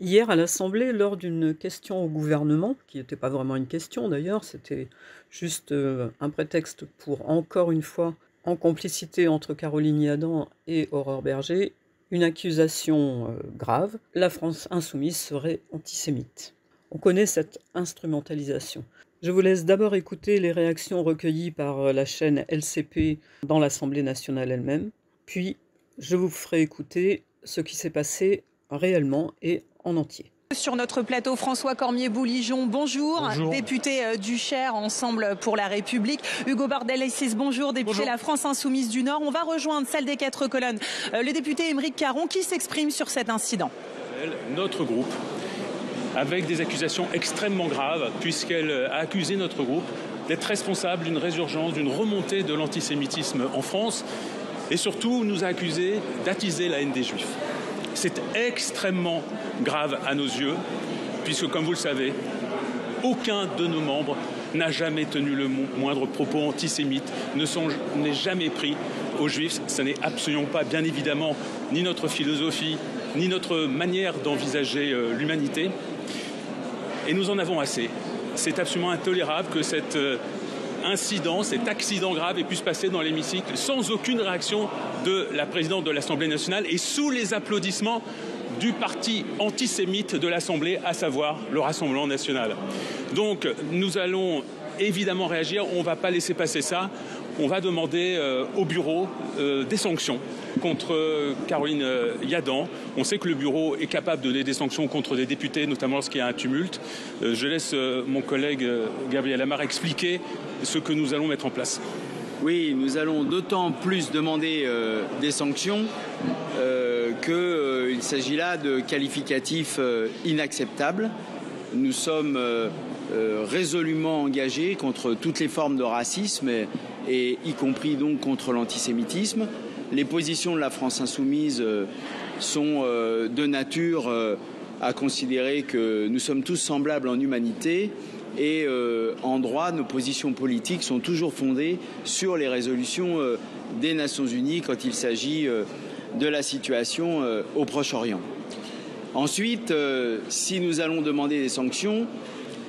Hier à l'Assemblée, lors d'une question au gouvernement, qui n'était pas vraiment une question d'ailleurs, c'était juste un prétexte pour, encore une fois, en complicité entre Caroline Yadan et Aurore Berger, une accusation grave, la France insoumise serait antisémite. On connaît cette instrumentalisation. Je vous laisse d'abord écouter les réactions recueillies par la chaîne LCP dans l'Assemblée nationale elle-même, puis je vous ferai écouter ce qui s'est passé réellement et en entier. Sur notre plateau, François Cormier-Bouligeon, bonjour. Bonjour. Député du Cher, Ensemble pour la République. Hugo Bordel-Essis, bonjour. Député Bonjour. La France Insoumise du Nord. On va rejoindre celle des 4 colonnes, le député Aymeric Caron, qui s'exprime sur cet incident. Notre groupe, avec des accusations extrêmement graves, puisqu'elle a accusé notre groupe d'être responsable d'une résurgence, d'une remontée de l'antisémitisme en France, et surtout nous a accusé d'attiser la haine des Juifs. C'est extrêmement grave à nos yeux, puisque, comme vous le savez, aucun de nos membres n'a jamais tenu le moindre propos antisémite, n'est jamais pris aux Juifs. Ce n'est absolument pas, bien évidemment, ni notre philosophie, ni notre manière d'envisager l'humanité. Et nous en avons assez. C'est absolument intolérable que cet incident, cet accident grave ait pu se passer dans l'hémicycle sans aucune réaction de la présidente de l'Assemblée nationale et sous les applaudissements du parti antisémite de l'Assemblée, à savoir le Rassemblement national. Donc nous allons évidemment réagir, on ne va pas laisser passer ça, on va demander au bureau des sanctions contre Caroline Yadan. On sait que le bureau est capable de donner des sanctions contre des députés, notamment lorsqu'il y a un tumulte. Je laisse mon collègue Gabriel Amar expliquer ce que nous allons mettre en place. Oui, nous allons d'autant plus demander des sanctions qu'il s'agit là de qualificatifs inacceptables. Nous sommes résolument engagés contre toutes les formes de racisme et y compris donc contre l'antisémitisme. Les positions de la France insoumise sont de nature à considérer que nous sommes tous semblables en humanité et en droit, nos positions politiques sont toujours fondées sur les résolutions des Nations Unies quand il s'agit de la situation au Proche-Orient. Ensuite, si nous allons demander des sanctions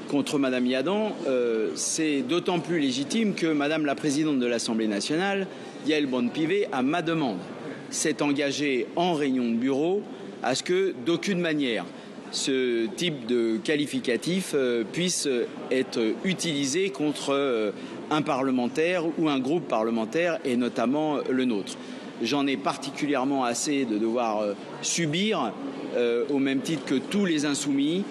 contre Madame Yadan, c'est d'autant plus légitime que Madame la Présidente de l'Assemblée nationale, Yael Braun-Pivet, à ma demande, s'est engagée en réunion de bureau à ce que d'aucune manière ce type de qualificatif puisse être utilisé contre un parlementaire ou un groupe parlementaire et notamment le nôtre. J'en ai particulièrement assez de devoir subir, au même titre que tous les insoumis,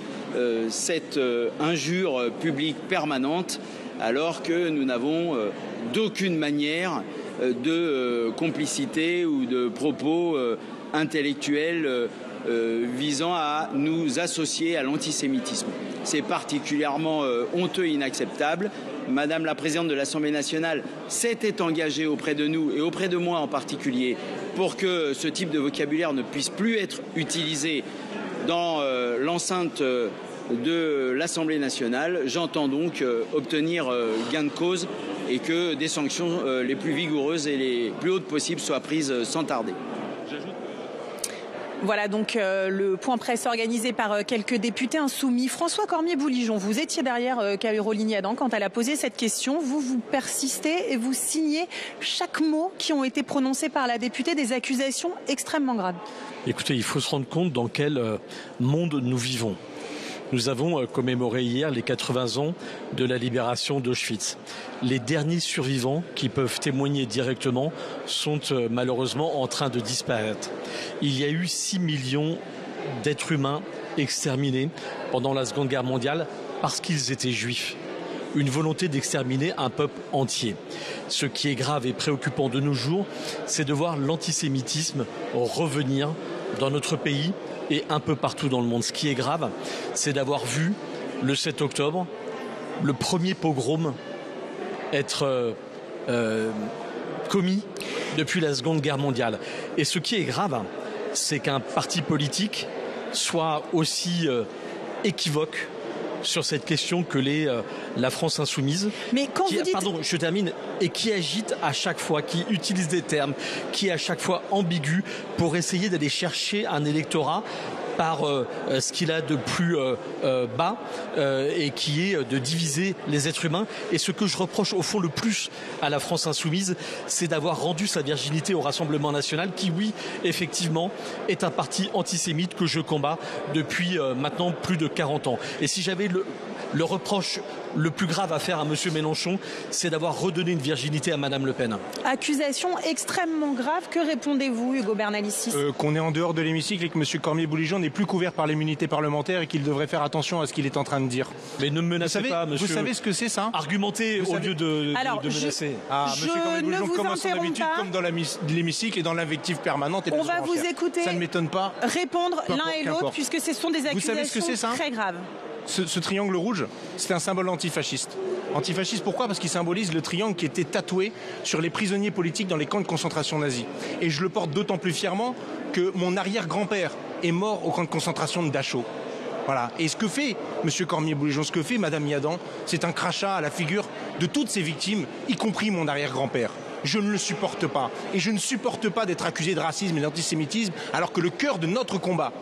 cette injure publique permanente alors que nous n'avons d'aucune manière de complicité ou de propos intellectuels visant à nous associer à l'antisémitisme. C'est particulièrement honteux et inacceptable. Madame la Présidente de l'Assemblée nationale s'était engagée auprès de nous et auprès de moi en particulier pour que ce type de vocabulaire ne puisse plus être utilisé dans l'enceinte de l'Assemblée nationale. J'entends donc obtenir gain de cause et que des sanctions les plus vigoureuses et les plus hautes possibles soient prises sans tarder. Voilà donc le point presse organisé par quelques députés insoumis. François Cormier-Bouligeon, vous étiez derrière Caroline Yadan quand elle a posé cette question. Vous persistez et vous signez chaque mot qui ont été prononcés par la députée, des accusations extrêmement graves. Écoutez, il faut se rendre compte dans quel monde nous vivons. Nous avons commémoré hier les 80 ans de la libération d'Auschwitz. Les derniers survivants qui peuvent témoigner directement sont malheureusement en train de disparaître. Il y a eu 6 millions d'êtres humains exterminés pendant la Seconde Guerre mondiale parce qu'ils étaient juifs. Une volonté d'exterminer un peuple entier. Ce qui est grave et préoccupant de nos jours, c'est de voir l'antisémitisme revenir dans notre pays et un peu partout dans le monde. Ce qui est grave, c'est d'avoir vu le 7 octobre, le premier pogrom être commis depuis la Seconde Guerre mondiale. Et ce qui est grave, c'est qu'un parti politique soit aussi équivoque sur cette question que l'est la France insoumise. Mais quand vous dites... Pardon, je termine. Et qui agite à chaque fois, qui utilise des termes, qui est à chaque fois ambigu pour essayer d'aller chercher un électorat par ce qu'il a de plus bas et qui est de diviser les êtres humains. Et ce que je reproche au fond le plus à la France insoumise, c'est d'avoir rendu sa virginité au Rassemblement national qui, oui, effectivement, est un parti antisémite que je combats depuis maintenant plus de 40 ans. Et si j'avais le reproche le plus grave à faire à M. Mélenchon, c'est d'avoir redonné une virginité à Mme Le Pen. Accusation extrêmement grave. Que répondez-vous, Hugo Bernalicis? Qu'on est en dehors de l'hémicycle et que M. Cormier-Bouligeon n'est plus couvert par l'immunité parlementaire et qu'il devrait faire attention à ce qu'il est en train de dire. Mais ne me menacez pas, monsieur. Vous savez ce que c'est, ça? Argumentez au lieu de menacer. M. Cormier-Bouligeon commence son habitude comme dans l'hémicycle et dans l'invective permanente. On va vous écouter. Ça ne m'étonne pas. Répondre l'un et l'autre, puisque ce sont des accusations très graves. Ce triangle rouge, c'est un symbole antifasciste. Antifasciste, pourquoi? Parce qu'il symbolise le triangle qui était tatoué sur les prisonniers politiques dans les camps de concentration nazis. Et je le porte d'autant plus fièrement que mon arrière-grand-père est mort au camp de concentration de Dachau. Voilà. Et ce que fait M. Cormier-Bouligeon, ce que fait Mme Yadan, c'est un crachat à la figure de toutes ces victimes, y compris mon arrière-grand-père. Je ne le supporte pas. Et je ne supporte pas d'être accusé de racisme et d'antisémitisme, alors que le cœur de notre combat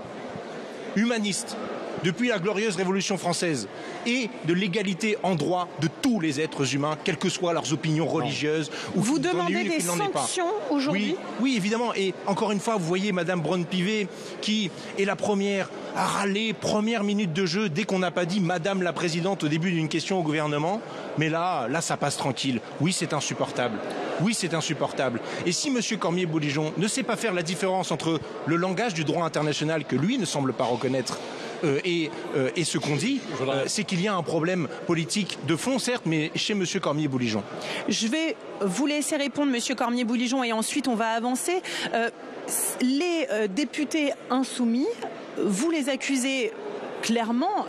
humaniste, depuis la glorieuse Révolution française, et de l'égalité en droit de tous les êtres humains, quelles que soient leurs opinions religieuses. Vous demandez des sanctions aujourd'hui? Oui, évidemment. Et encore une fois, vous voyez Mme Braun-Pivet, qui est la première à râler, première minute de jeu, dès qu'on n'a pas dit Madame la Présidente au début d'une question au gouvernement. Mais là, ça passe tranquille. Oui, c'est insupportable. Oui, c'est insupportable. Et si M. Cormier-Bouligeon ne sait pas faire la différence entre le langage du droit international que lui ne semble pas reconnaître et ce qu'on dit, c'est qu'il y a un problème politique de fond, certes, mais chez M. Cormier-Bouligeon. Je vais vous laisser répondre, M. Cormier-Bouligeon, et ensuite on va avancer. Les députés insoumis, vous les accusez clairement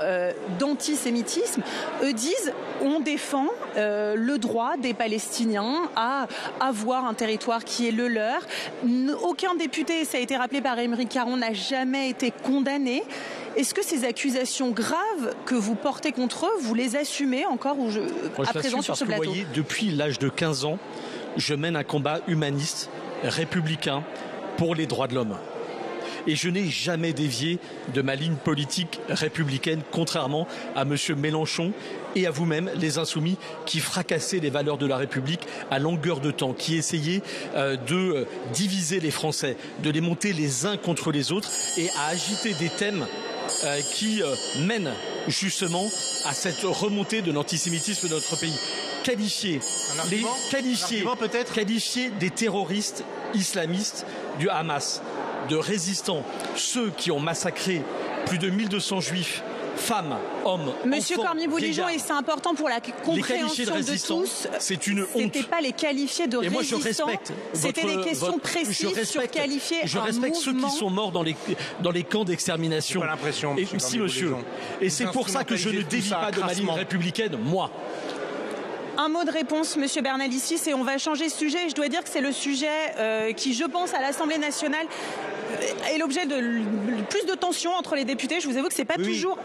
d'antisémitisme. Eux disent on défend le droit des Palestiniens à avoir un territoire qui est le leur. Aucun député, ça a été rappelé par Aymeric Caron, n'a jamais été condamné. Est-ce que ces accusations graves que vous portez contre eux, vous les assumez encore à présent sur ce plateau? Vous voyez, depuis l'âge de 15 ans, je mène un combat humaniste, républicain, pour les droits de l'homme. Et je n'ai jamais dévié de ma ligne politique républicaine, contrairement à M. Mélenchon et à vous-même, les Insoumis, qui fracassaient les valeurs de la République à longueur de temps, qui essayaient de diviser les Français, de les monter les uns contre les autres et à agiter des thèmes qui mènent justement à cette remontée de l'antisémitisme de notre pays. Qualifier des terroristes islamistes du Hamas, de résistants, ceux qui ont massacré plus de 1200 juifs, femmes, hommes, Monsieur enfants, Cormier-Bouligeon, et c'est important pour la compréhension de tous, c'est une honte. C'était pas les qualifier de résistants, moi je respecte c'était des questions précises sur qualifier je respecte ceux qui sont morts dans les camps d'extermination. Pas l'impression, et si, monsieur. Et c'est pour ça que je ne dévie pas de ma ligne républicaine, moi. Un mot de réponse, Monsieur Bernalicis, et on va changer de sujet. Je dois dire que c'est le sujet qui, je pense, à l'Assemblée nationale est l'objet de plus de tensions entre les députés. Je vous avoue que c'est pas toujours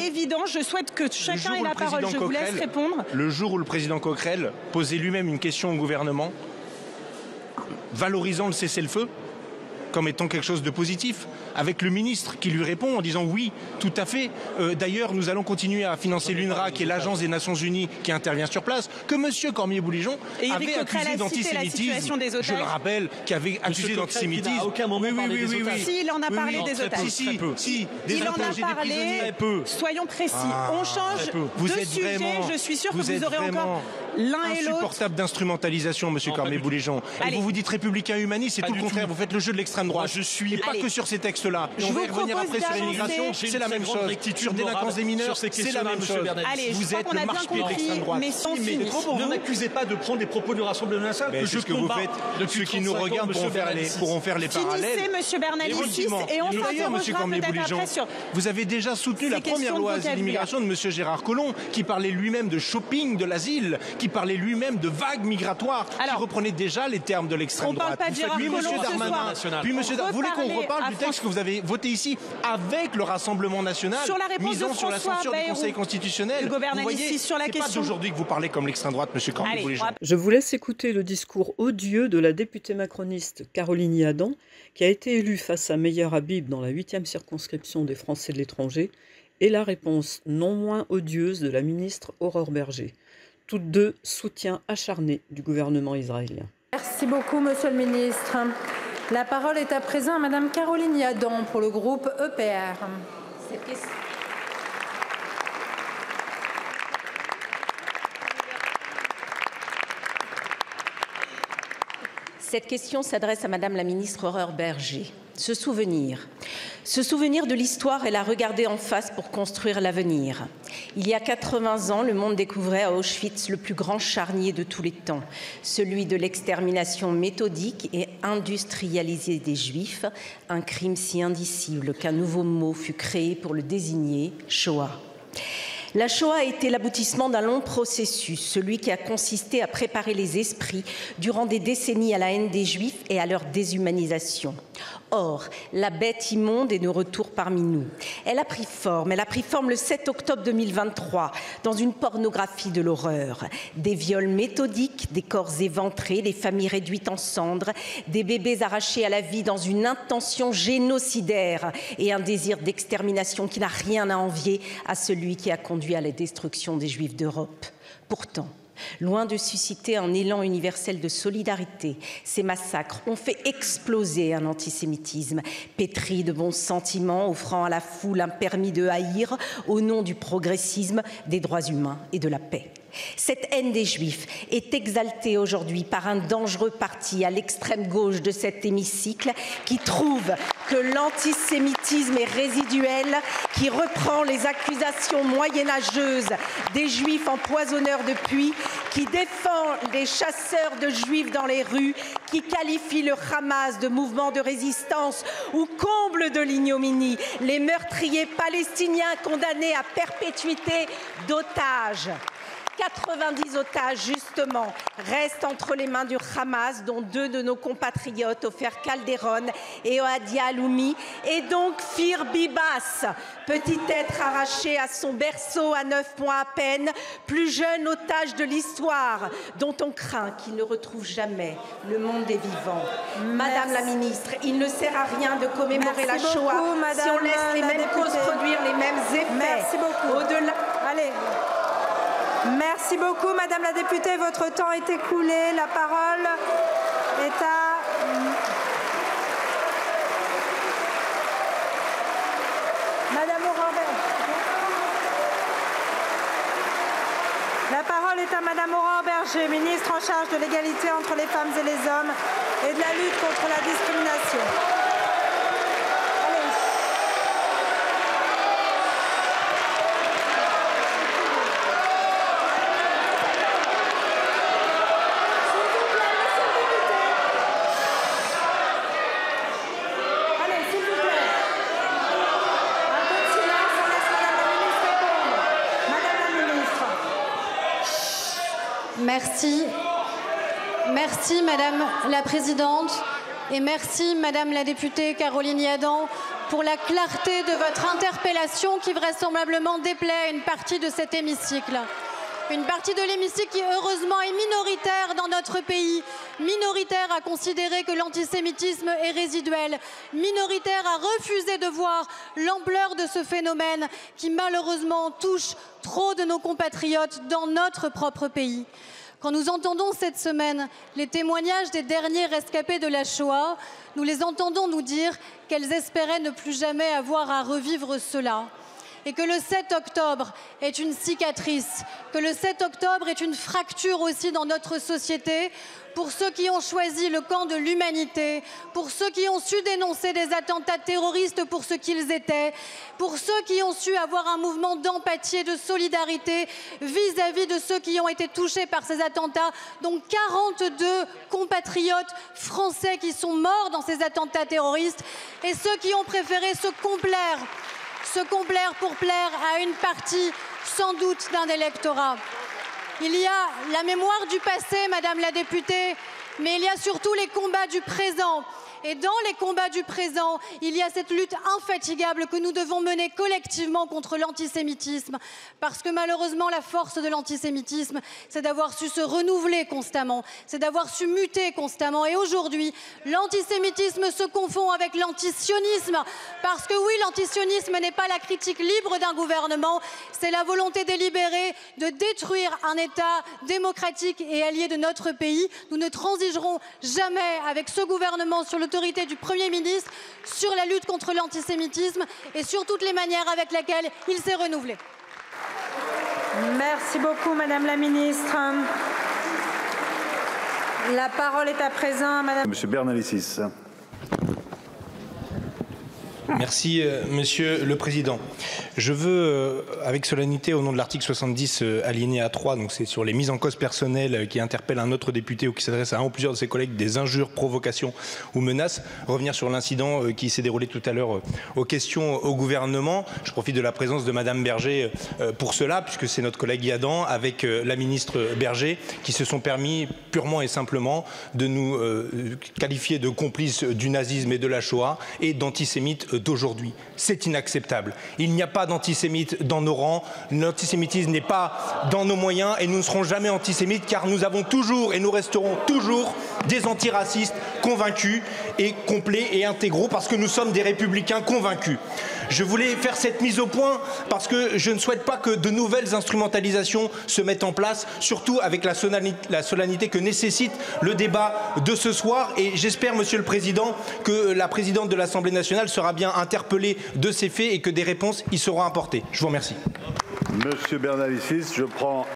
évident. Je souhaite que chacun ait la parole. Je vous laisse répondre. Le jour où le président Coquerel posait lui-même une question au gouvernement, valorisant le cessez-le-feu comme étant quelque chose de positif, avec le ministre qui lui répond en disant oui, tout à fait. D'ailleurs, nous allons continuer à financer l'UNRWA, qui est l'agence des Nations Unies qui intervient sur place, que M. Cormier-Bouligeon avait accusé d'antisémitisme. Je le rappelle, qui avait accusé d'antisémitisme. À aucun moment parlé des otages. Si, il en a parlé des otages. Si, il en a parlé. Soyons précis. On change de sujet. Je suis sûr que vous aurez encore l'un et l'autre. Insupportable d'instrumentalisation, M. Cormier-Bouligeon. Et vous vous dites républicain humaniste, c'est tout le contraire. Vous faites le jeu de l'extrême droite. Et pas que sur ces textes-là. Et on va y revenir après sur l'immigration, c'est la même chose. Sur délinquance des mineurs, c'est la même chose. Vous êtes le marche-pied de l'extrême droite. Ne m'accusez pas de prendre des propos du Rassemblement national que je combats. Ceux qui nous regardent pourront faire les parallèles. Finissez, Monsieur Bernalicis, et on s'interrogera peut-être après sur... Vous avez déjà soutenu la première loi sur l'immigration de M. Gérard Collomb, qui parlait lui-même de shopping de l'asile, qui parlait lui-même de vagues migratoires, qui reprenait déjà les termes de l'extrême droite. On parle pas de Gérard Collomb ce soir. Oui, monsieur, vous voulez qu'on reparle du texte que vous avez voté ici avec le Rassemblement national, sur la réponse misant de sur la censure du Conseil constitutionnel. Le gouverneur vous voyez, sur la c'est pas d'aujourd'hui que vous parlez comme l'extrême droite, monsieur Cormier-Bouligeon. Je vous laisse écouter le discours odieux de la députée macroniste Caroline Yadan, qui a été élue face à Meyer Habib dans la 8e circonscription des Français de l'étranger, et la réponse non moins odieuse de la ministre Aurore Bergé. Toutes deux soutien acharné du gouvernement israélien. Merci beaucoup, monsieur le ministre. La parole est à présent à madame Caroline Yadan pour le groupe EPR. Cette question s'adresse à madame la ministre Aurore Bergé. Ce souvenir de l'histoire, elle a regardé en face pour construire l'avenir. Il y a 80 ans, le monde découvrait à Auschwitz le plus grand charnier de tous les temps, celui de l'extermination méthodique et industrialisée des Juifs, un crime si indicible qu'un nouveau mot fut créé pour le désigner, Shoah. La Shoah a été l'aboutissement d'un long processus, celui qui a consisté à préparer les esprits durant des décennies à la haine des Juifs et à leur déshumanisation. Or, la bête immonde est de retour parmi nous. Elle a pris forme le 7 octobre 2023 dans une pornographie de l'horreur. Des viols méthodiques, des corps éventrés, des familles réduites en cendres, des bébés arrachés à la vie dans une intention génocidaire et un désir d'extermination qui n'a rien à envier à celui qui a conduit à la destruction des Juifs d'Europe. Pourtant, loin de susciter un élan universel de solidarité, ces massacres ont fait exploser un antisémitisme pétri de bons sentiments, offrant à la foule un permis de haïr au nom du progressisme, des droits humains et de la paix. Cette haine des Juifs est exaltée aujourd'hui par un dangereux parti à l'extrême gauche de cet hémicycle qui trouve que l'antisémitisme est résiduel, qui reprend les accusations moyenâgeuses des Juifs empoisonneurs de puits, qui défend les chasseurs de Juifs dans les rues, qui qualifie le Hamas de mouvement de résistance ou comble de l'ignominie les meurtriers palestiniens condamnés à perpétuité d'otages. 90 otages, justement, restent entre les mains du Hamas, dont 2 de nos compatriotes, Ofer Calderon et Ohadia Aloumi, et donc Fir Bibas, petit être arraché à son berceau à 9 mois à peine, plus jeune otage de l'histoire, dont on craint qu'il ne retrouve jamais le monde des vivants. Madame la ministre, il ne sert à rien de commémorer la Shoah si on laisse les mêmes causes produire les mêmes effets. Merci beaucoup. Au-delà... Allez. Merci beaucoup, madame la députée. Votre temps est écoulé. La parole est à... Madame Aurore Bergé. La parole est à madame Aurore Bergé, ministre en charge de l'égalité entre les femmes et les hommes et de la lutte contre la discrimination. Merci Madame la Présidente et merci Madame la députée Caroline Yadan pour la clarté de votre interpellation qui vraisemblablement déplaît à une partie de cet hémicycle. Une partie de l'hémicycle qui heureusement est minoritaire dans notre pays, minoritaire à considérer que l'antisémitisme est résiduel, minoritaire à refuser de voir l'ampleur de ce phénomène qui malheureusement touche trop de nos compatriotes dans notre propre pays. Quand nous entendons cette semaine les témoignages des derniers rescapés de la Shoah, nous les entendons nous dire qu'elles espéraient ne plus jamais avoir à revivre cela. Et que le 7 octobre est une cicatrice, que le 7 octobre est une fracture aussi dans notre société, pour ceux qui ont choisi le camp de l'humanité, pour ceux qui ont su dénoncer des attentats terroristes pour ce qu'ils étaient, pour ceux qui ont su avoir un mouvement d'empathie et de solidarité vis-à-vis de ceux qui ont été touchés par ces attentats, dont 42 compatriotes français qui sont morts dans ces attentats terroristes, et ceux qui ont préféré se complaire pour plaire à une partie sans doute d'un électorat. Il y a la mémoire du passé, Madame la députée, mais il y a surtout les combats du présent. Et dans les combats du présent, il y a cette lutte infatigable que nous devons mener collectivement contre l'antisémitisme. Parce que malheureusement, la force de l'antisémitisme, c'est d'avoir su se renouveler constamment, c'est d'avoir su muter constamment. Et aujourd'hui, l'antisémitisme se confond avec l'antisionisme. Parce que oui, l'antisionisme n'est pas la critique libre d'un gouvernement, c'est la volonté délibérée de détruire un État démocratique et allié de notre pays. Nous ne transigerons jamais avec ce gouvernement sur l'autorité du Premier ministre, sur la lutte contre l'antisémitisme et sur toutes les manières avec lesquelles il s'est renouvelé. Merci beaucoup, Madame la Ministre. La parole est à présent à Madame. Monsieur Bernalicis. Merci, Monsieur le Président. Je veux, avec solennité, au nom de l'article 70, alinéa 3, donc c'est sur les mises en cause personnelles qui interpellent un autre député ou qui s'adresse à un ou plusieurs de ses collègues, des injures, provocations ou menaces, revenir sur l'incident qui s'est déroulé tout à l'heure aux questions au gouvernement. Je profite de la présence de Madame Berger pour cela, puisque c'est notre collègue Yadan, avec la ministre Berger, qui se sont permis purement et simplement de nous qualifier de complices du nazisme et de la Shoah et d'antisémites d'aujourd'hui. C'est inacceptable. Il n'y a pas d'antisémites dans nos rangs, l'antisémitisme n'est pas dans nos moyens et nous ne serons jamais antisémites car nous avons toujours et nous resterons toujours des antiracistes convaincus et complets et intégraux parce que nous sommes des républicains convaincus. Je voulais faire cette mise au point parce que je ne souhaite pas que de nouvelles instrumentalisations se mettent en place, surtout avec la solennité que nécessite le débat de ce soir. Et j'espère, Monsieur le Président, que la présidente de l'Assemblée nationale sera bien interpellée de ces faits et que des réponses y seront apportées. Je vous remercie. Monsieur Bernalicis, je prends